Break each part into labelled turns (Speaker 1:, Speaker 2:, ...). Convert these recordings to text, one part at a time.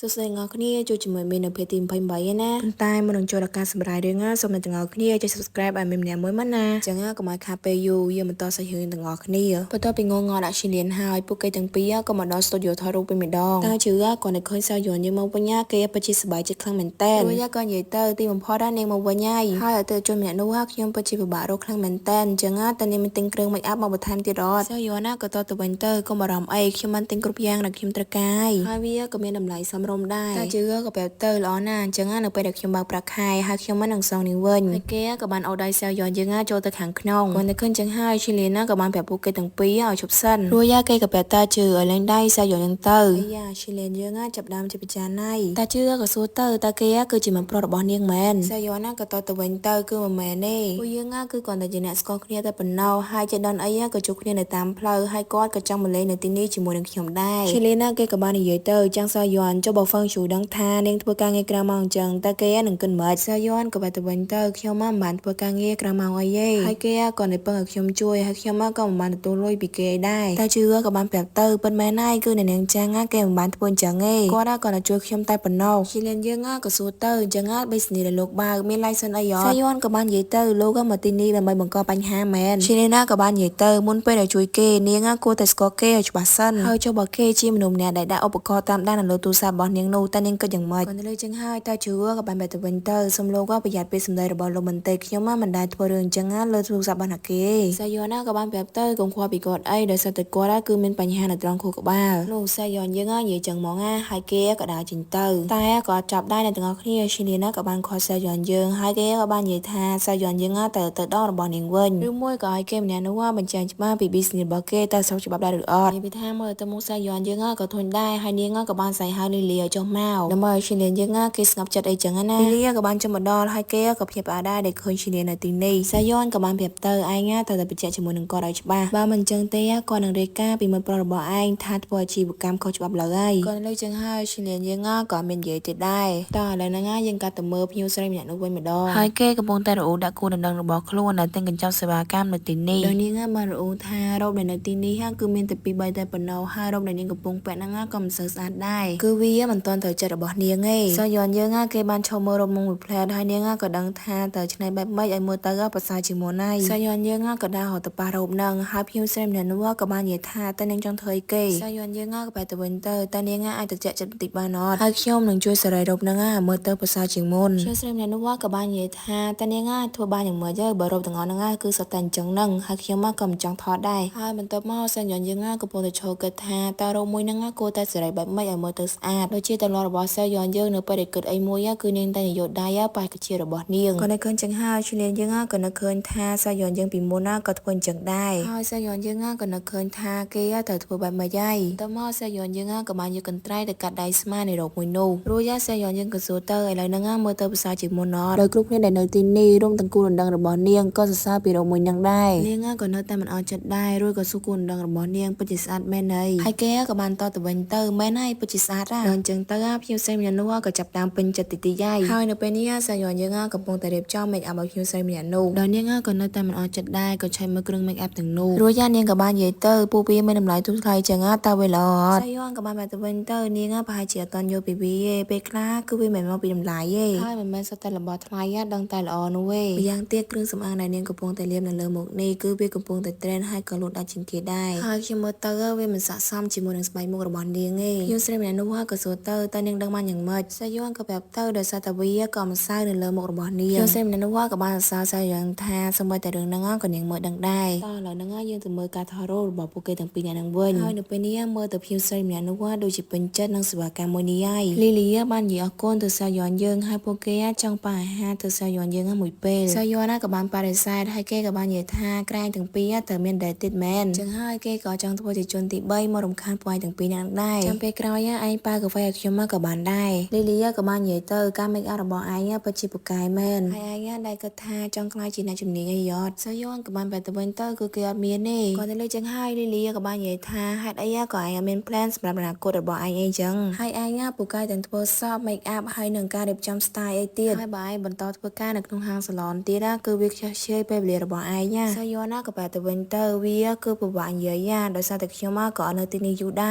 Speaker 1: ស្ដីងអរគ្នាជួយជាមួយមាននៅពេលទី28ណាប៉ុន្តែមុននឹងចូលដល់ការសម្រាយរឿងសូមអ្នកទាំងអស់គ្នាចុច subscribe ឲ្យមានម្នាក់មួយមកណាចឹងកុំឲ្យខាតពេលយូរយើងបន្តសាច់រឿងទាំងអស់គ្នាបន្ទាប់ពីងងដាក់ឈីលៀនហើយពួកគេទាំងពីរក៏មកដល់ studio ថតរូបវិញម្ដងតើជឿគាត់នៅឃើញសាយ័នយើងមកវិញគេពិតជាសប្បាយចិត្តខ្លាំងមែនតើរួចក៏និយាយទៅទីបំផុតនាងមកវិញហើយឲ្យទៅជួយម្នាក់នោះខ្ញុំពិតជាពិបាករកខ្លាំងមែនតើអញ្ចឹងតើនាងមានទិញគ្រឿង make up មកបន្ថែមទៀតអត់សាយ័នក៏តទៅវិញទៅកុំបារម្ភអីខ្ញុំបានទិញគ្រប់យ៉ាងដែលខ្ញុំត្រូវការហើយវាក៏មានតម្លៃសមរម្យដែរតែជឿក៏ប្រាប់ទៅល្អណាស់អញ្ចឹងនៅពេលដែលខ្ញុំបើកប្រាក់ខែហើយខ្ញុំមិននឹងសងនាងវិញហើយគេក៏បានអោដៃសាយ័នយើងចូលទៅខាងក្នុងគាត់ទៅឃើញចឹងហើយឈីលីណាក៏បានប្រាប់ពួកគេទាំងពីរឲ្យជប់សិនរួចគេក៏ប្រាប់តាជឿឲ្យលេងដៃសាយ័នហ្នឹងទៅយ៉ាឈីលីនយើងចាប់ដើមជាពិចារណាតាជឿក៏សួរទៅតាគេគឺជាមិនប្រុសរបស់នាងមែនសាយ័នក៏តទៅវិញទៅគឺមិនមែនទេពួកយើងគឺគាត់តែជាអ្នកស្គាល់គ្នាតែប៉ុណ្ណោះហើយចេះដល់អីក៏ជួបគ្នានៅតាមផ្លូវហើយគាត់ក៏ចង់មកលេងនៅទីនេះជាមួយនឹងខ្ញុំដែរឈីលីណាគេក៏បាននិយាយទៅចាំងសាយ័នចុះបើហ្វឹងជូដឹងថានាងធ្វើការងារក្រៅម៉ោងអញ្ចឹងតែគេនឹងគិតមិនសាយ័នក៏បែរទៅវិញទៅខ្ញុំមិនបានធ្វើការងារក្រៅម៉ោងអីទេហើយគេក៏នៅពឹងឲ្យខ្ញុំជួយហើយខ្ញុំក៏មិនបានទទួលលុយពីគេដែរតែជឿក៏បានប្រាប់ទៅប៉ុន្មានហើយគឺនៅនាងចាំងគេមិនបានធ្វើអញ្ចឹងទេគាត់ក៏ជួយខ្ញុំតែប៉ុណ្ណោះឈីលៀនយើងក៏សួរទៅអញ្ចឹងbusiness ដែលលោកបើកមាន license អីអត់សាយ័នក៏បាននិយាយទៅលោកមកទីនេះដើម្បីបង្កបញ្ហាមែនឈីលៀនក៏បាននិយាយទៅមុនពេលដែលជួយគេនាងគួរតែស្គាល់គេឲ្យច្បាស់សិនហើយចុះបើគេជាមនុស្សម្នាក់ដែលដាក់ឧបករណ៍តាមដាននៅលើទូរស័ព្ទរបស់នាងនោះតើនាងគិតយ៉ាងម៉េចគាត់ទៅលើចឹងហើយតើជឿក៏បានបែរទៅវិញទៅសូមលោកប្រយ័ត្នពេលសម្ដីរបស់លោកមន្ត្រីខ្ញុំមិនដែលធ្វើរឿងអញ្ចឹងលើទូរស័ព្ទរបស់អ្នកគេសាយ័នក៏បានប្រាប់ទៅកុំខ្វល់ពីគាត់អីដោយសារតែគាត់គឺមានបញ្ហានៅត្រង់ខួរក្បាលនោះសាយ័នយើងនិយាយចឹងហ្មងហើយគេក៏ដើរចេញទៅតែក៏ចាប់ដែរអ្នកទាំងអស់គ្នាឈីលីណាក៏បានខកសាយ័នយើងហើយគេក៏បាននិយាយថាសាយ័នយើងទៅដល់របស់នាងវិញឬមួយក៏ឲ្យគេម្នាក់នោះបញ្ជាក់ច្បាស់ពី business របស់គេតើស្របច្បាប់ដែរឬអត់និយាយថាមើលទៅមុខសាយ័នយើងក៏ធន់ដែរហើយនាងក៏បានសៃហៅលីលីឲ្យចុះមកដើម្បីឲ្យឈីលីនយើងគេស្ងប់ចិត្តអីចឹងណាលីលីក៏បានចុះមកដល់ហើយគេក៏ភ្ញាក់ផ្អើលដែរដែលឃើញឈីលីននៅទីនេះសាយ័នក៏បានប្រាប់ទៅឯងត្រូវតែបញ្ជាក់ជាមួយនឹងគាត់ឲ្យច្បាស់បើមិនចឹងទេគាត់នឹងរាយការណ៍ពីមិត្តប្រុសរបស់ឯងថាធ្វើអាជីវកម្មខុសច្បាប់ឡើយគាត់លើចឹងហើយឈីលីនយើងក៏មាននិយាយទៀតដែរតើឥឡូវហ្នឹងយើងក៏ទៅមើលភ្ញៀវស្រីម្នាក់នោះវិញម្ដងហើយគេកំពុងតែរអ៊ូដាក់គូដណ្ដឹងរបស់ខ្លួនដែលទិញកញ្ចប់សេវាកម្មនៅទីនេះដោយនាងបានរអ៊ូថារ៉ូបដែលនៅទីនេះគឺមានតែ2 3តែប៉ុណ្ណោះហើយរ៉ូបដែលនាងកំពុងពាក់ហ្នឹងក៏មិនសូវស្អាតដែរគឺវាមិនទាន់ត្រូវចិត្តរបស់នាងទេសាយ័នយើងគេបានឈប់មើលរ៉ូបមួយផ្លែតហើយនាងក៏ដឹងថាតើឆ្នៃបែបម៉េចឲ្យមើលទៅប្រសើរជាងមុនហើយសាយ័នយើងក៏ដើររត់ទៅប៉ះរ៉ូបហ្នឹងហើយភ្ញៀវស្រីម្នាក់នោះក៏បាននិយាយថាតើនាងចង់ធ្វើអីគេសាយ័នយើងក៏បែរទៅវិញទៅតើនាងអាចទៅចាក់ចិត្តបន្តិចបានអត់ហើយខ្ញុំនឹងជួយសេរីរ៉ូបហ្នឹងមើលទៅប្រសើរជាងមុនភ្ញៀវស្រីម្នាក់នោះក៏បាននិយាយថាតើនាងធ្វើបានយ៉ាងម៉េចបើរ៉ូបទាំងអស់ហ្នឹងគឺសុទ្ធតែអញ្ចឹងហ្នឹងហើយខ្ញុំក៏មិនចង់ថតដែរហើយបន្ទាប់មកសាយ័នយើងកំពុងតែឈរគិតថាតើរ៉ូបមួយហ្នឹងគួរតែសេរីបែបម៉េចឲ្យមើលទៅស្អាតដូចជាទម្លាប់របស់សាយ័នយើងនៅពេលដែលគិតអីមួយគឺនាងតែនិយាយដៃប្រហែលជារបស់នាងក៏នៅឃើញចឹងហើយឈ្លានយើងក៏នៅឃើញថាសាយ័នយើងពីមុនក៏ធ្វើអញ្ចឹងដែរហើយសាយ័នយើងក៏នៅឃើញថាគេត្រូវធ្វើបែបម៉េចហើយតើមកសាយ័នយើងក៏បានយកកន្ត្រៃទៅកាត់ដៃស្មានៃរ៉ូបមួយនោះរួចសាយ័នយើងក៏សួរទៅឥឡូវហ្នឹងមើលទៅប្រសើរជាងមុនអត់ដោយគ្រប់គ្នាដែលនៅទីនេះរួមទាំងគូដណ្ដឹងរបស់នាងក៏សរសើរពីរ៉ូបមួយហ្នឹងដែរនាងក៏នៅតែមិនអន់ចិត្តដែររួចក៏សួរគូដណ្ដឹងរបស់នាងពិតជាស្អាតមែនហើយគេក៏បានតទៅវិញទៅមែនហើយពិតជាស្អាតដល់អញ្ចឹងទៅភ្ញៀវស្រីម្នាក់នោះក៏ចាប់តាមពេញចិត្តទីហើយនៅពេលនេះសាយ័នយើងកំពុងតែរៀបចំ make up ឲ្យភ្ញៀវស្រីម្នាក់នោះដោយនាងក៏នៅតែមិនអន់ចិត្តដែរក៏ឆែកមើលគ្រឿង make up ទាំងនោះរួចនាងក៏បាននិយាយទៅពួកវាមានតម្លៃទូថ្លៃចឹងតើវាល្អអត់សាយ័នក៏បានបែរទៅវិញទៅនាងប្រហែលជាអត់តន់យល់ពីវាទេពេលខ្លះគឺវាមិនមកពីតម្លៃទេហើយមិនមែនសុទ្ធតែរបស់ថ្លៃដឹងតែល្អនោះទេម្យ៉ាងទៀតគ្រឿងសម្អាងដែលនាងកំពុងតែលាបនៅលើមុខនេះគឺវាកំពុងតែ trend ហើយក៏លក់ដាច់ជាងគេដែរហើយខ្ញុំមើលទៅវាមិនស័ក្តិសមជាមួយនឹងស្បែកមុខរបស់នាងទេភ្ញៀវស្រីម្នាក់នោះក៏សួរទៅតើនាងដឹងបានយ៉ាងម៉េចសាយ័នក៏ប្រាប់ទៅដោយសារតែវាក៏មិនសើនៅលើមុខរបស់នាងភ្ញៀវស្រីម្នាក់នោះក៏បានសរសើរសាយ័នថាសូម្បីតែរឿងហ្នឹងក៏នាងមើលដឹងដែរតើឥឡូវហ្នឹងយើងទៅមើលការថតរូបរបស់ពួកគេទាំងពីរនាក់ហ្នឹងវិញហើយនៅពេលនេះមើលទៅភ្ញៀវស្រីម្នាក់នោះដូចជាពេញចិត្តនឹងសេវាកម្មមួយនេះហើយលីលីបាននិយាយអរគុណទៅសាយ័នយើងហើយពួកគេចង់ប៉ាអាហារទៅសាយ័នយើងមួយពេលសាយ័នក៏បានបដិសេធហើយគេក៏បាននិយាយថាក្រែងទាំងពីរត្រូវមានដេតទៀតមែនចឹងហើយគេក៏ចង់ធ្វើជាជនទី3មករំខានពួកឯងទាំងពីរនាក់ដែរចាំពេលក្រោយឯងប៉ាកាហ្វេឲ្យខ្ញុំក៏បានដែរលីលីក៏បាននិយាយទៅការ make up របស់ឯងពិតជាពូកែមែនហើយឯងដែលគិតថាចង់ខ្លាចជាអ្នកជំនាញអីអត់សាយ័នក៏បានបែរទៅវិញទៅគឺគេអត់មានទេគាត់ទៅលើចឹងហើយលីលីក៏បាននិយាយថាហេតុអីក៏ឯងអត់មាន plan សម្រាប់អនាគតរបស់ឯងអីចឹងហើយឯងពូកែទាំងធ្វើសព make up ហើយនឹងការរៀបចំ style អីទៀតហើយបើឯងបន្តធ្វើការនៅក្នុងហាង salon ទៀតគឺវាខ្ជះខ្ជាយពេលវេលារបស់ឯងសាយ័នក៏បែរទៅវិញទៅវាគឺពិបាកនិយាយដោយសារតែខ្ញុំក៏នៅទីនេះយូរដ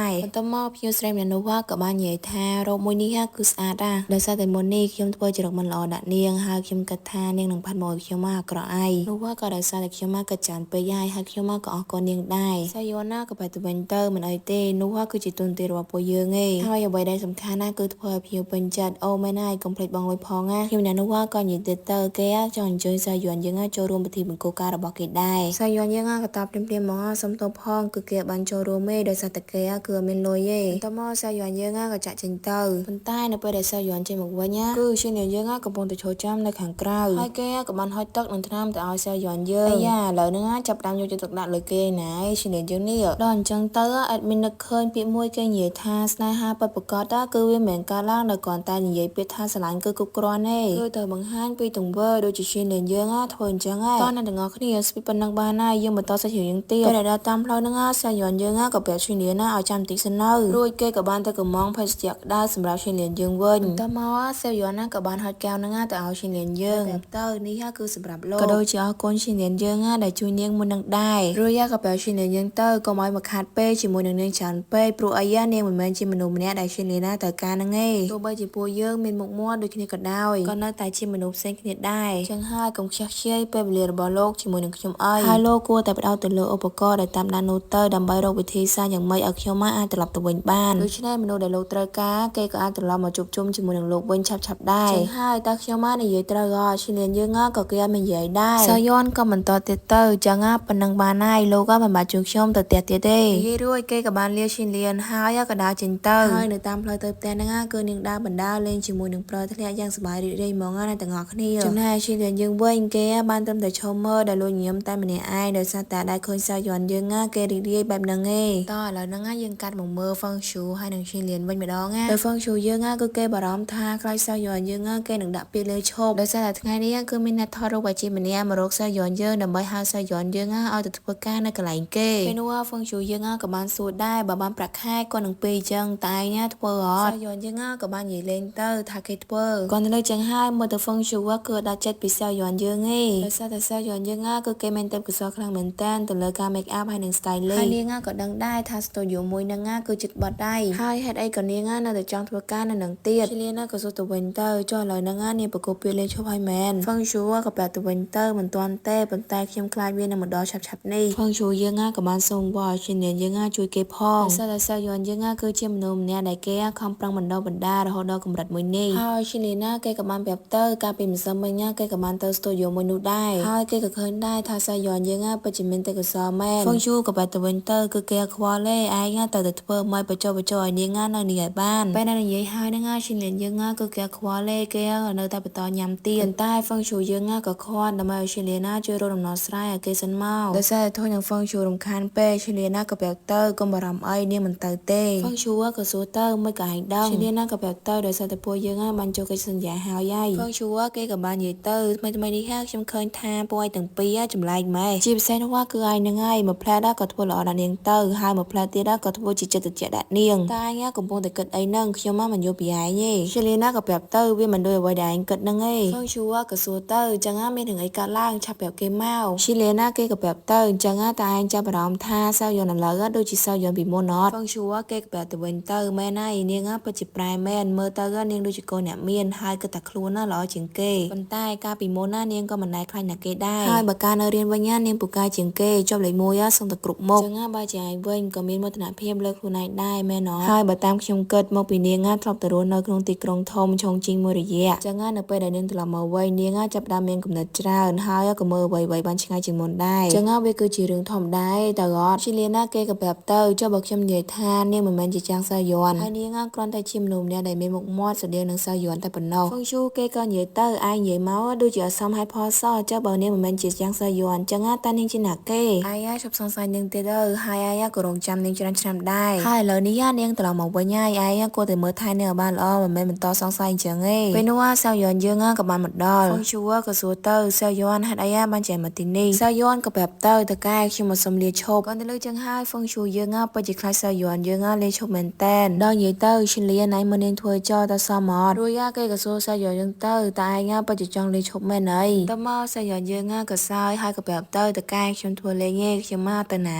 Speaker 1: ែរបន្ទាប់មកភ្ញៀវស្រីម្នាក់នោះក៏បាននិយាយ ថារោគមួយនេះគឺស្អាតដោយសារតែមុននេះខ្ញុំធ្វើចរិតមិនល្អដាក់នាងហើយខ្ញុំគិតថានាងនឹងផាត់មកឲ្យខ្ញុំអាក្រក់អីនោះក៏ដោយសារតែខ្ញុំគិតច្រើនពេកហើយខ្ញុំក៏អស់កូននាងដែរសាយនក៏បែរទៅវិញទៅមិនអីទេនោះគឺជាទុនទេរបស់ពួកយើងឯងហើយអ្វីដែលសំខាន់គឺធ្វើឲ្យភ្ញៀវពេញចិត្តអូមែនហើយកុំភ្លេចបងលុយផងខ្ញុំអ្នកនោះក៏និយាយទៅគេចង់អញ្ជើញសាយនយើងចូលរួមពិធីមង្គលការរបស់គេដែរសាយនយើងក៏តបព្រាមៗមកសុំទោសផងគឺគេបានចូលរួមឯងដោយសារតែគេគឺអត់មានលុយទេតមកសាយនយើងក៏ចាក់ចេញទៅប៉ុន្តែនៅពេលដែលសាយនចេញមកវិញគឺឈិនយើងកំពុងតែឈរចាំនៅខាងក្រៅហើយគេក៏បានហុចទឹកនិងថ្នាំទៅឲ្យសាយនយើងអាយ៉ាឥឡូវហ្នឹងចាប់តាមយកទឹកដាក់លើគេណាឈិនយើងនេះដល់អញ្ចឹងទៅអេដមីននឹកឃើញពាក្យមួយគេនិយាយថាស្នេហាពិតប្រាកដគឺវាមិនមែនកើតឡើងដោយគ្រាន់តែនិយាយពាក្យថាស្រឡាញ់គឺគ្រប់គ្រាន់ទេគឺត្រូវបង្ហាញពីទង្វើដូចជាឈិនយើងធ្វើអញ្ចឹងតោះអ្នកទាំងអស់គ្នាស្ពីប៉ុណ្ណឹងបានហើយយើងបន្តសាច់រឿងយើងទៀតពេលដល់តាមផ្លូវហ្នឹងសាយនយើងក៏ប្រាប់ឈិនលៀនឲ្យចាំតិចសិននៅរួចគេក៏បានទៅកំងភេសជ្ជៈក្តៅសម្រាប់ឈិនលៀនយើងវិញតមកសាយនក៏បានហុចកែវហ្នឹងទៅឲ្យឈិនលៀនយើងទៅនេះគឺសម្រាប់លោកក៏ដូចជាអរគុណឈិនលៀនយើងដែលជួយនាងមុននឹងដែររួចក៏ប្រាប់ឈិនលៀនយើងទៅកុំឲ្យមកខាតពេកជាមួយនឹងនាងច្រើនពេកព្រោះអីនាងមិនមែនជាមនុស្សម្នាក់ដែលឈិនលៀនត្រូវការហ្នឹងឯងទោះបីជាពួកយើងមានមុខមាត់ដូចគ្នាក៏ដោយក៏នៅតែជាមនុស្សផ្សេងគ្នាដែរចឹងហើយកុំខ្ជះខ្ជាយពេលវេលារបស់លោកជាមួយនឹងខ្ញុំអីហើយលោកគួរតែផ្ដោតទៅលើឧបករណ៍ដែលតាមដាននោះទៅដើម្បីរកវិធីសាស្ត្រយ៉ាងម៉េចឲ្យខ្ញុំអាចត្រឡប់ទៅវិញបានដូច្នេះមនុស្សដែលលោកត្រូវការគេក៏អាចត្រឡប់មកជួបជុំជាមួយនឹងលោកវិញឆាប់ៗដែរចឹងហើយតើខ្ញុំនិយាយត្រូវឈិនលៀនយើងក៏គេអត់មាននិយាយដែរសាយនក៏បន្តទៀតទៅចឹងប៉ុណ្ណឹងបានហើយលោកមិនបាច់ជួបខ្ញុំទៅផ្ទះទៀតទេនិយាយរួចគេក៏បានលាឈិនលៀនហើយក៏ដើរចេញទៅហើយនៅតាមផ្លូវទៅផ្ទះហ្នឹងគឺនាងដើរបណ្ដើរលេងជាមួយនឹងប្រុសធ្លាក់យ៉ាងសប្បាយរីករាយហ្មងណាទាំងអស់គ្នាចំណែកឈិនលៀនយើងវិញគេបានត្រឹមតែឈរមើលដល់លួចញញឹមតែម្នាក់ឯងដោយសារតែដែលឃើញសាយនយើងគេរីករាយបែបហ្នឹងឯងតោះឥឡូវហ្នឹងយើងកាត់មកមើលហ្វឹងឈូហើយនឹងឈិនលៀនវិញម្ដងដោយហ្វឹងឈូយើងគឺគេបារម្ភថាខ្លាចសាយនយើងគេនឹងដាក់ពាក្យលើឈប់ដោយសារតែថ្ងៃនេះគឺមានអ្នកថតរូបអាជីម្នាក់មករកសាយនយើងដើម្បីហៅសាយនយើងឲ្យទៅធ្វើការនៅកន្លែងគេពេលនោះហ្វឹងឈូយើងក៏បានសួរដែរបើបានប្រាក់ខែក៏នឹងពេលអញ្ចឹងតែឯងធ្វើអត់សាយនយើងក៏បាននិយាយលេងទៅថាគេធ្វើគាត់លើចឹងហើយមើលទៅហ្វឹងឈូគឺដាក់ចិត្តពីសាយនយើងឯងដោយសារតែសាយនយើងគឺគេមានទេពកោសល្យខ្លាំងមែនតើទៅលើការ make up ហើយនិង styling ហើយនាងក៏ដឹងដែរថា studio មួយហ្នឹងគឺចិត្តបត់ដៃហើយហេតុអីក៏នាងនៅតែចង់ធ្វើការនៅនឹងទៀតឈិនលៀនក៏សួរទៅវិញទៅចុះឥឡូវហ្នឹងនាងប្រកបពេលលេងឈប់ហើយមែនហ្វឹងឈូក៏ប្រាប់ទៅវិញទៅមិនទាន់ទេប៉ុន្តែខ្ញុំខ្លាចវានឹងមកដល់ឆាប់ៗនេះហ្វឹងឈូយើងក៏បានសូមវល់ឈិនលៀនយើងជួយគេផងដោយសារតែសាយនយើងគឺជាមនុស្សម្នាក់ដែលគេខំប្រឹងបណ្ដុះបណ្ដាលរហូតដល់កម្រិតមួយនេះហើយឈិនលៀនគេក៏បានប្រាប់ទៅកាលពីម្សិលមិញគេក៏បានទៅ studio មួយនោះដែរហើយគេក៏ឃើញដែរថាសាយនយើងពិតជាមានទេពកោសល្យមែនហ្វឹងឈូក៏ប្រាប់ទៅវិញទៅគឺគេខ្វល់ទេឯងទៅធ្វើមកបញ្ចុះឲ្យនាងនៅនេះឲ្យបានពេលណានិយាយហើយហ្នឹងឈិនលៀនយើងគឺគេខ្វល់ទេគេនៅតែបន្តញ៉ាំទៀតប៉ុន្តែហ្វឹងឈូយើងក៏ខ្វាត់ដើម្បីឲ្យឈិនលៀនជួយរកដំណោះស្រាយឲ្យគេសិនមកដោយសារតែធុញនឹងហ្វឹងឈូរំខានពេកឈិនលៀនក៏ប្រាប់ទៅកុំបារម្ភអីនាងមិនទៅទេហ្វឹងឈូក៏សួរទៅមិនក៏ឯងដឹងឈិនលៀនក៏ប្រាប់ទៅដោយសារតែពួកយើងបានចូលកិច្ចសន្យាហើយហ្វឹងឈូគេក៏បាននិយាយទៅថ្មីនេះខ្ញុំឃើញថាពួកឯងទាំងពីរចម្លែកម៉េចជាពិសេសនោះគឺឯងហ្នឹងហើយមួយផ្លែក៏ធ្វើល្អដាក់នាងទៅហើយមួយផ្លែទៀតក៏ធ្វើជាចិត្តត្រជាក់ដាក់នាងតែឯងកំពុងតែគិតអីហ្នឹងខ្ញុំមិនយល់ពីឯងទេឈិនលៀនក៏ប្រាប់ទៅវាមិនដូចអ្វីដែលឯងគិតហ្នឹងទេហ្វឹងឈូក៏សួរទៅអញ្ចឹងមានរឿងអីកើតឡើងឆាប់ប្រាប់គេមកឈិនលៀនគេក៏ប្រាប់ទៅអញ្ចឹងតែឯងចាប់អារម្មណ៍ថាសាយនឥឡូវដូចជាសាយនពីមុនអត់ហ្វឹងឈូគេក៏ប្រាប់ទៅវិញទៅមែនហើយនាងពិតជាប្រែមែនមើលទៅនាងដូចជាកូនអ្នកមានហើយគិតថាខ្លួនល្អជាងគេប៉ុន្តែកាលពីមុននាងក៏មិនដែលខ្លាចណាគេដែរហើយបើការនៅរៀនវិញនាងពូកែជាងគេជាប់លេខ1សឹងតែគ្រប់មុខអញ្ចឹងបើជាឯងវិញក៏មានមោទនភាពលើខ្លួនឯងដែរមែនអត់ហើយបើតាមខ្ញុំគិតមកពីនាងធ្លាប់ទៅរស់នៅក្នុងទីក្រុងធំឆុងជីងមួយរយៈអញ្ចឹងនៅពេលដែលនាងត្រឡប់មកវិញនាងចាប់ដើមមានគំនិតច្រើនហើយក៏មើលអ្វីៗបានឆ្ងាយជាងមុនដែរអញ្ចឹងវាគឺជារឿងធម្មតាតែអត់ឈិនលៀនគេក៏ប្រាប់ទៅចុះបើខ្ញុំនិយាយថានាងមិនមែនជាចាំងសាយនហើយនាងគ្រាន់តែជាមនុស្សម្នាក់ដែលមានមុខមាត់ស្តៀងនឹងសាយនតែប៉ុណ្ណោះហ្វឹងឈូគេក៏និយាយទៅឯងនិយាយមកដូចជាអសមហេតុផលសោះចុះបើនាងមិនមែនជាចាំងសាយនអញ្ចឹងតើនាងជាណាគេឯងឈប់សង្ស័យនាងទៀតហើយឯងក៏រងចាំនាងច្រើនឆ្នាំដែរហើយឥឡូវនេះនាងត្រឡប់មកវិញហើយឯងគួរតែមើលថែនាងឲ្យបានល្អមិនមែនបន្តសង្ស័យអញ្ចឹងទេពេលនោះសាយនយើងក៏បានមកដល់ហ្វឹងឈូក៏សួរទៅសាយនហេតុអីបានចេញមកទីនេះសាយនក៏ប្រាប់ទៅកែខ្ញុំមកសុំលាឈប់គាត់ទៅលើចឹងហើយហ្វឹងឈូយើងពិតជាខ្លាចសាយនយើងលាឈប់មែនតែនដល់និយាយទៅឈិនលៀនឯងមើលនាងធ្វើចោលតែសមអត់រួចគេក៏សួរសាយនយើងទៅតែឯងពិតជាចង់លាឈប់មែនអីតមកសាយនយើងក៏សើចហើយក៏ប្រាប់ទៅកែខ្ញុំធ្វើលេងឯងខ្ញុំមកទៅណា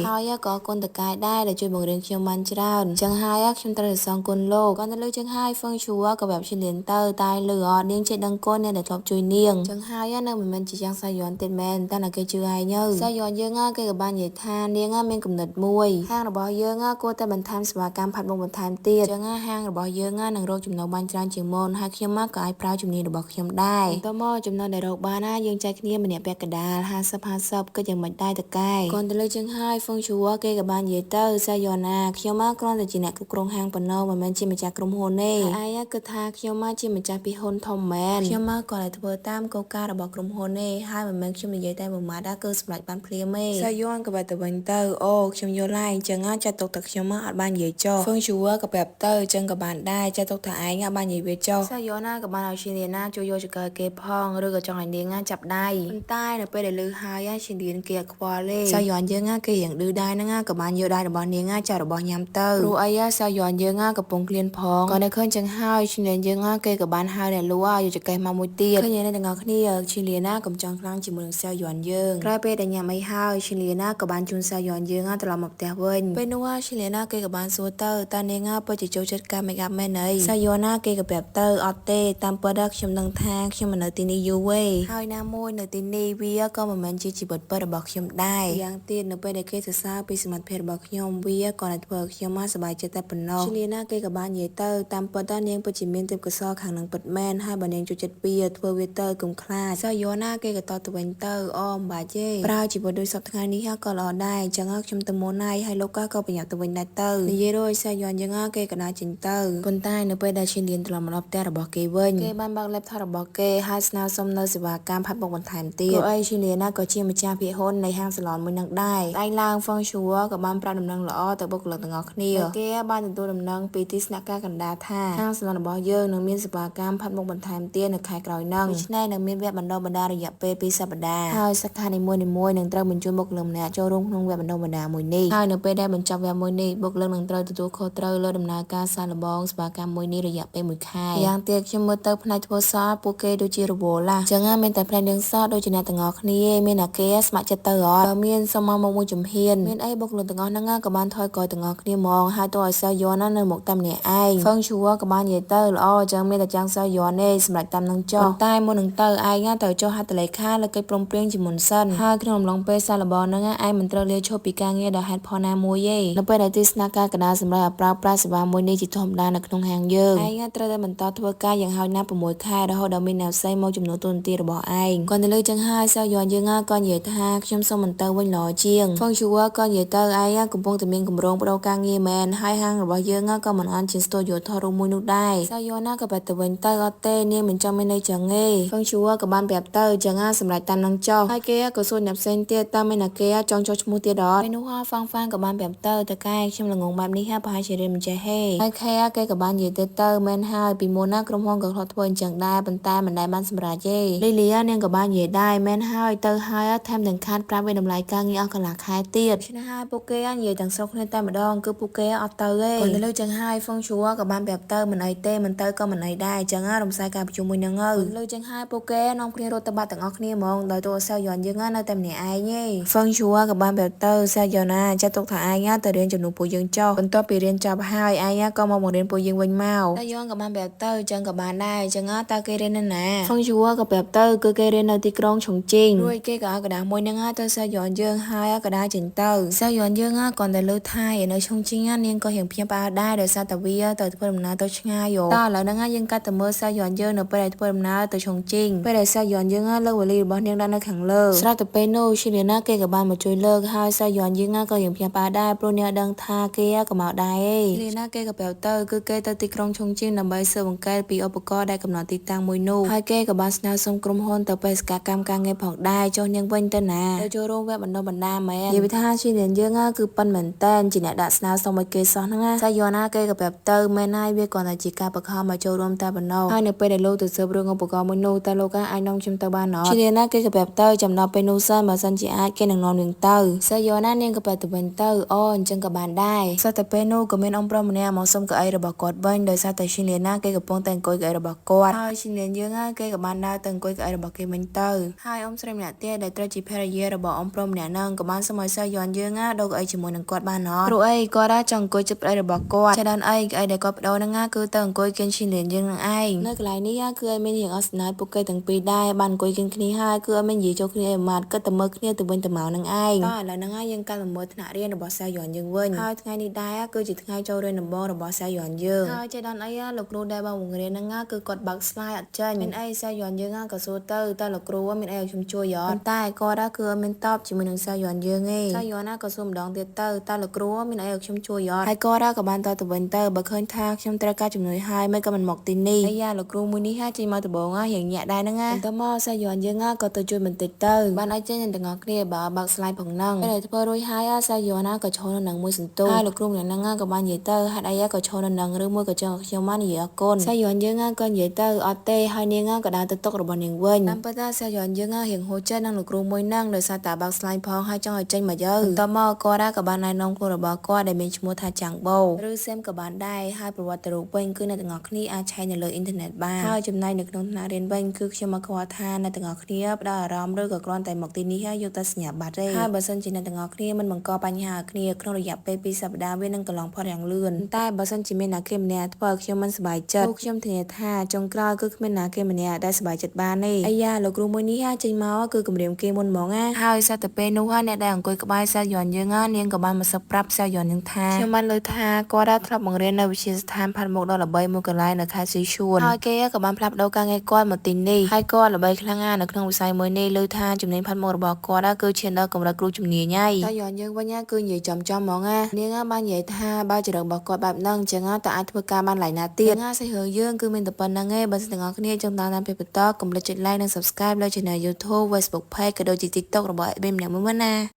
Speaker 1: ហើយក៏អរគុណតកែដែរដែលជួយបង្រៀនខ្ញុំបានច្រើនចឹងហើយខ្ញុំត្រូវ để sang côn lô còn tới lưu chương hai phương chúa cóแบบxin đến tơ tai lửa niêng trên đăng côn nên để thọp chui niêng chương hai á nơi mình chỉ trang sai dọn tên men ta là cây chưa ai nhớ sai dọn dương á câyกับบ้านใหญ่ท่าniêng á men cầm nứtมวยห้างระบอยdương á cô taบันทามสวาการผัดบงบันทามเตี้ยchương áห้างระบอยdương áนังโรคจุ่มนกบานจานเชียงมนให้เข้มมากก็ไอ้พราวจุ่มนี้ระบอเข้มได้ต่อมาจุ่มนกได้ดอกบานนะยังใจขี้มันเนี่ยแปลกระดาษ50ก็ยังไม่ได้ตะไคร้ก่อนtới lưu chương hai phương chúa câyกับบ้านใหญ่เต้sai dọnนะเข้มมากกรอนแต่จีเนี่ยกับกรงห้างปนนมันchỉมาจากกรมโฮเน่ไอ้ยะก็ทาเข้มมากchỉมาจากพิฮนทอมแมนเข้มมากก่อนเลยทเบอร์ตามโกการะบอกกรมโฮเน่ให้มันเข้มใหญ่แต่บุมาได้เกิดสมัยบ้านเพลียเม่saiย้อนกับแบบตะวันเตอร์โอ้เข้มโยไลจังอ่ะจะตกตักเข้มมากบ้านใหญ่จ่อphương chúaกับแบบเตอร์จังกับบ้านได้จะตกถ่ายงานบ้านใหญ่เวจ่อsaiย้อนหน้ากับบ้านเอาชินเดียน่าโจโยจะเกิดเก็บห้องหรือกับจังหวัดเดียงานจับได้คนใต้เนี่ยไปได้ลือหายชินเดียนเกียร์ควาเล่saiย้อนเยอะง่ายเกี่ยงดื้อได้นะง่ายกับบ้านเยอะได้แต่บ้านเดียงง่ายจ่าระบอกยำเตอร์รู้ไอ้ยะsaiย้อนเยอะง่ายกับปงเกลียนพองก่อนในเครื่องจังห้าวชินเลียนเยอะง่ายเกี่ยกับบ้านห้าวเนี่ยรู้ว่าอยู่จะไกลมามุยเตี้ยเครื่องยังในแต่งงานขี้ชินเลียน่ากับจังครั้งจิมือsaiย้อนเยอะใกล้ไปแต่ยังไม่ห้าวชินเลียน่ากับบ้านจุนsaiย้อนเยอะง่ายตลอดมาแต่เว้นเป็นนัวชินเลียน่าเกี่ยกับบ้านซัวเตอร์ตอนนี้ง่ายไปจะโจจัดการไม่กับแม่เนยsaiย้อนน่าเกี่ยกับแบบเตอร์ออเต้ตามโปรดักชั่นดังทางชั่นมันเนตินียูเว่ห้าวน้ำมวยเนตินีวีก็มันจีบเปิดบอกชั่นได้ยังตีนไปได้แค่ศึกษาไปสมัครเพจบอกชั่นวีก่อนเปิดชั่นมาสบายใจแต่ปนนอกชินเลียน่าเกี่ยกับบ้านใหญ่เตอร์ตามโปรดักเนียงปัจจิเมนเต็มกระซอขังหนังปัดแมนให้บันเนียงจุดจัดเปียทัวเวเตอร์กลุ่มคลาsaiย้อนน่าเกี่ยกับต่อตะวันเตอร์อ้อมบาเจ้ปลาจีบโดยสัปดาห์นี้ก็รอได้จังอักชมตะโมนายให้ลูกก็เป็นอย่างตะวันได้เตอร์ในเยโรยsaiย้อนยังอักเกี่ยกับนาจินเตอร์คนใต้เนไปได้ชินเดียนตลอดมารับแต่ระบอกเกเวนเกบ้านบางเล็บทอระบอกเกให้สนาสมเนสิวาการพัดบกบนฐานเตี้ยไอชินเดียน่าก็เชี่ยมาจ้าพี่ฮนในห้างสลอนมือนักได้ไล่ลางฟังชัวกับบ้านปลาดำนังหล่อแต่บกหลังตะงอกนี่เกบ้านตัวดำนังปีติสนักการกันดาท่าห้างสลอนระบอกเยอะนังมีสิวาการพัดบกบนฐานเตี้ยนักขายกลอยนังวิชแน่นังมีแวบบรรดาบรรดาระยะเปปีสัปดาห์ให้สักคาในมวยนังเตอร์บรรจุบกลมเนี่ยโจรุ่งนงแวบบรรดามวยนี่ให้นังไปได้บรรจับแวบมวยนี่บกเลิกนังเตอร์ตัวโคเตอร์เลิกดำนาการซาลบองสปาการมวยนี่ระยะไปมือค่ายยางเตียกชมเตอร์พนัยทัวซาปูเกโดจิโรโบล่าจังงานเป็นแต่เพลงเดืองซอโดจินาตงอคนี้เมนาเกสมาจัตเตอร์เมียนสมามงมุจุมเฮียนเมียนไอ้บกลงตงอนังงานกับบ้านทอยกอยตงอคนี้มองหาตัวซายอนนั่นในหมกตำเนี่ยไอ้ฟังชัวกับบ้านเยเตอร์ล้อจังเมียนแต่จังซายอนเน่สมัยตำนังจ่อใต้มนังเตอร์ไอ้งานเตอร์จ่อฮัตตะเลยค่าแล้วก็ปลงเปลี่ยนจิมุนสั้นห้าขนมลงไปซาลบอนังไอ้มันเตอร์เลี้ยโชปีกางเงี้ยดาฮัดพอนามวยเย่แล้วไปได้ที่สนาการกระดาสำหรับปลาสบามวยนี่จิตทอมดานักนงแหงเยอะไอ้งานเตอร์ได้มันต่อทัวการอย่างเฮาหน้าประมวยค่ายแล้วเฮาดามีแนวไซมองจุ่มโนตุนตีระบอไอ้ก่อนจะเลยจังห้าซายอนยังง่าก่อนเหยียดห้าชมสมันเตอร์วันหล่อเจียงฟังชัวก่อนเหยียดเตอร์ไอ้กุมพงตะเมียงกุมรงปรากางเงี้ยแมนให้ห้างระบอเยอะง่าก็มันอันชินสโตโยทอรุมุนุได้ซายอนหน้ากับแบบตะวันเตอร์เต้เนี่ยเหมือนจังไม่ในจังเง่ฟังชัวกับบ้านแบบเตอร์จังง่าสำหรับตามนังจ่อให้เกย์ก็ส่วนนับเซนเตียตามไม่นักเกย์จองจอชมูเตียดอดไม่นู้ว่าฟังกับบ้านแบบเตอร์ตะไคร้ชมละงงแบบนี้แค่พายเฉยมันจะให้ให้แค่เกย์กับบ้านเหยียดเตอร์แมนห้าปีโมนักกรมห้องกับทอทวนจังได้บรรทายมันได้บ้านสำหรับเย่เลี้ยเนี่ยกับบ้านเหยียดได้แมนห้าเตอร์ห้าแถมถึงคาดปลาเป็นน้ำลายกางเงี้ยเอาขลักหายเตี้ยชนะห้าโปเกย์เหยียดต่างซอกในใต้มาดองคือโปเกย์เอาเตอร์เล่คนที่เลือกจังห้าฟังชัวกับบ้านแบบเตอร์มันไอเต้มันเตอร์ก็มันไอได้จังห้าลมสายการประชุมมือยังเงาเลือกจังห้าโปเกย์น้องเคลียร์รถตะบัดต่างออกเนี่ยมองโดยตัวเซลย้อนยังง่าในตำแหน่งไอ้เงี้ยฟังชัวกับบ้านแบบเตอร์เซลย้อนน่ะจะตกถ่ายไอ้เงี้ยแต่เรียนจนหนูปูยังเจ้าคนต่อไปเรียนจับห้าไอ้เงี้ยก็มองเรียนปูยังวันเมาแต่ย้อนกับบ้านแบบเตอร์จังกับบ้านได้จังง่าตาเกเรนนั่นแหละฟังชัวกับแบบเตอร์คือเกเรนในที่กรองฉงจิงรวยเกกับกระดาษมวยยังง่าเตอร์เซลย้อนยังห้ากระดาษจิงเตอร์เซลย้อนยังง่าก่อนแต่เลือดไทยในฉงจิงง่าเนียงก็เห็นเพียงปลาได้โดยซาตเวียแต่เพิ่มน้ำตัวช่างอยู่ต่อแล้วง่ายังกัดแต่เมื่อเซลย้อนยังเนไปได้เพิ่มน้ำตัวฉงจิงไปได้เซลย้อนยังง่าเลิกวลีบอลเนียงด้านในขังเลิกสระตะเปโนชิเลียน่าเกกับบ้านมาช่วยเลิกให้เซลย้อนยังง่าก็เห็นเพียงปลาได้โปรเนียดังทาเกียกับหมาได้ชิเลียน่าเกกับเปลเตอร์คือเกตติกรองฉงจิงนำใบเสือวังเกตปีอุปกรณ์ได้กำหนดติดตั้งมวยนูให้เกกับบ้านสนาสมกรมฮอนต่อไปสกัดกรรมการเงินผ่องได้จนยังเว้นเต้นนาโดยโจโรงแวบบรรดาแมนเยวิธาชิเลียนเยอะง่าคือปันเหมือนเต้นจีเนดัสนาสมไปเกสอนง่าเซลย้อนน่าเกกับเปลเตอร์ไม่น่าเวียก่อนแต่จีการประคองมาโจรวมแต่บรรดาให้เนไปได้โลตัวเสือเรื่องอุปกรณ์มวยนูแต่โลกาไอ้น้องชิมตะบ้านเนาะชิเลียน่าเกกับเปลเตอร์จำนำไปนูซันมาซันจีอาร์เกนังนอนหนึ่งเตอร์เซลย้อนน่าเนียงกับเปลตะวันเตอร์อ้อนจังกับบ้านได้ซาตเปโนกับเมนอมปรมเนี่ยมองสมกับไอระบกอดบ้านโดยซาตชิเลียน่าเกกับปงแต่งกอยกับไอระบกอดให้ชิเลียนเยอะง่ายเกกับบ้านได้แต่งกอยกับไอระบกเกมันเตอร์ให้อมสเรมเนี่ยเตี้ยได้ตรจีเพรเยระบอมปรมเนี่ยนั่งกับบ้านสมัยเซลย้อนเยอะง่ายโดยไอจมูกหนึ่งกอดบ้านเนาะรู้ไอกอดได้จังกอยจับไอระบกอ គាត់ចដល់អីដែលគាត់បដូរហ្នឹងគឺទៅអង្គុយកិនឈីនរៀនយើងនឹងឯងនៅកន្លែងនេះគឺអត់មានរៀងអត់ស្នាយពួកគេទាំងពីរដែរបានអង្គុយកិនគ្នាហើយគឺអត់មាននិយាយចូលគ្នាអីម៉ាត់គិតតែមើលគ្នាទៅវិញទៅមកនឹងឯងតោះឥឡូវហ្នឹងយើងកាត់មកមើលថ្នាក់រៀនរបស់សាយ័នយើងវិញហើយថ្ងៃនេះដែរគឺជាថ្ងៃចូលរៀនដំបូងរបស់សាយ័នយើងហើយចដល់អីលោកគ្រូដែលបងបង្រៀនហ្នឹងគឺគាត់បើក slide អត់ចេញមានអីសាយ័នយើងក៏សួរទៅតើលោកគ្រូមានអីឲ្យខ្ញុំជួយអត់តែគាត់គឺអត់មានតបជាមួយនឹងសាយ័នយើងទេសាយ័នក៏សួរម្ដងទៀតទៅតើលោកគ្រូមានអីឲ្យខ្ញុំជួយអត់ហើយគាត់ក៏បានតទៅវិញទៅបើឃើញថាខ្ញុំត្រូវការជំនួយហើយមិនក៏មិនមកទីនេះហើយយ៉ាលោកគ្រូមួយនេះចេញមកដំបងរៀងញាក់ដែរហ្នឹងបន្ទាប់មកសាយ័នយើងក៏ទៅជួយបន្តិចទៅបានឲ្យចេញទាំងអស់គ្នាបើក slide ផងហ្នឹងពេលធ្វើរួចហើយសាយ័នក៏ឈរនៅនឹងមួយសន្ទុះហើយលោកគ្រូម្នាក់ហ្នឹងក៏បាននិយាយទៅហេតុអីក៏ឈរនៅនឹងឬមួយក៏ចង់ខ្ញុំមកនិយាយអរគុណសាយ័នយើងក៏និយាយទៅអត់ទេហើយនាងក៏ដើរទៅតុរបស់នាងវិញតាមពិតថាសាយ័នយើងរៀងហូរចិត្តនឹងលោកគ្រូមួយហ្នឹងដោយសារតែបើក slide ផងហើយចង់ឲ្យចេញមកយើបន្ទាប់មកគាត់ក៏បានណែនាំខ្លួនរបស់គាត់ដែលមានឈ្មោះថាចាំងបូឬសេមក៏បានដែរហើយប្រវត្តិរូបវិញគឺអ្នកទាំងអស់គ្នាអាចឆែកនៅលើអ៊ីនធឺណិតបានហើយចំណែកនៅក្នុងថ្នាក់រៀនវិញគឺខ្ញុំមកខ្វល់ថាអ្នកទាំងអស់គ្នាផ្ដល់អារម្មណ៍ឬក៏គ្រាន់តែមកទីនេះយកតែសញ្ញាបត្រទេហើយបើសិនជាអ្នកទាំងអស់គ្នាមិនបង្កបញ្ហាឲ្យគ្នាក្នុងរយៈពេល2សប្តាហ៍វានឹងកន្លងផុតយ៉ាងលឿនតែបើសិនជាមានអ្នកគេម្នាក់ធ្វើឲ្យខ្ញុំមិនសប្បាយចិត្តខ្ញុំធានាថាចុងក្រោយគឺគ្មានអ្នកគេម្នាក់ដែលសប្បាយចិត្តបានទេអាយ៉ាលោកគ្រូមួយនេះចេញមកគឺគម្រាមគេមុនហ្មងហើយសត្វតែពេលនោះអ្នកដែលអង្គុយក្បែរសាយ័នយើងនាងក៏បានមកសឹកប្រាប់សាយ័ននឹងថាខ្ញុំបានលើថាគាត់ធ្លាប់បង្រៀននៅវិទ្យាស្ថានផាត់មុខដ៏ល្បីមួយកន្លែងនៅខេត្តសីឈួនហើយគេក៏បានផ្លាស់ប្ដូរការងារគាត់មកទីនេះហើយគាត់ល្បីខ្លាំងនៅក្នុងវិស័យមួយនេះលើថាជំនាញផាត់មុខរបស់គាត់គឺឈានដល់កម្រិតគ្រូជំនាញហើយសាយ័នយើងវិញគឺនិយាយចំហ្មងនាងបាននិយាយថាបើចរិតរបស់គាត់បែបហ្នឹងអញ្ចឹងតើអាចធ្វើការបានឡើយណាទៀតសាយរឿងយើងគឺមានតែប៉ុណ្្នឹងឯងបើសិនទាំងអស់គ្នាចង់តាមពេលបន្តកុំភ្លេចចុច like និង subscribe លើ channel YouTube Facebook Page ក៏ដូចជា TikTok របស់ Admin ម្នាក់មួយណា